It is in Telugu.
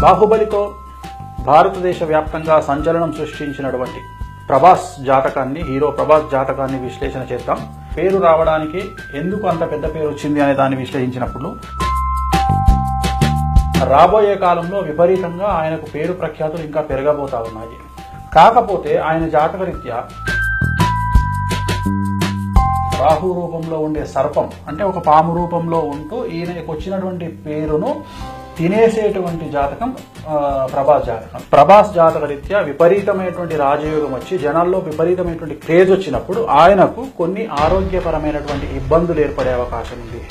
బాహుబలితో భారతదేశ వ్యాప్తంగా సంచలనం సృష్టించినటువంటి ప్రభాస్ జాతకాన్ని, హీరో ప్రభాస్ జాతకాన్ని విశ్లేషణ చేద్దాం. పేరు రావడానికి ఎందుకు అంత పెద్ద పేరు వచ్చింది అనే దాన్ని విశ్లేషించినప్పుడు రాబోయే కాలంలో విపరీతంగా ఆయనకు పేరు ప్రఖ్యాతులు ఇంకా పెరగబోతా ఉన్నాయి. కాకపోతే ఆయన జాతకరీత్యా రాహు రూపంలో ఉండే సర్పం అంటే ఒక పాము రూపంలో ఉంటూ ఈయనకు వచ్చినటువంటి పేరును తినేసేటువంటి జాతకం ప్రభాస్ జాతకం. ప్రభాస్ జాతకరీత్యా విపరీతమైనటువంటి రాజయోగం వచ్చి జనాల్లో విపరీతమైనటువంటి క్రేజ్ వచ్చినప్పుడు ఆయనకు కొన్ని ఆరోగ్యపరమైనటువంటి ఇబ్బందులు ఏర్పడే అవకాశం ఉంది.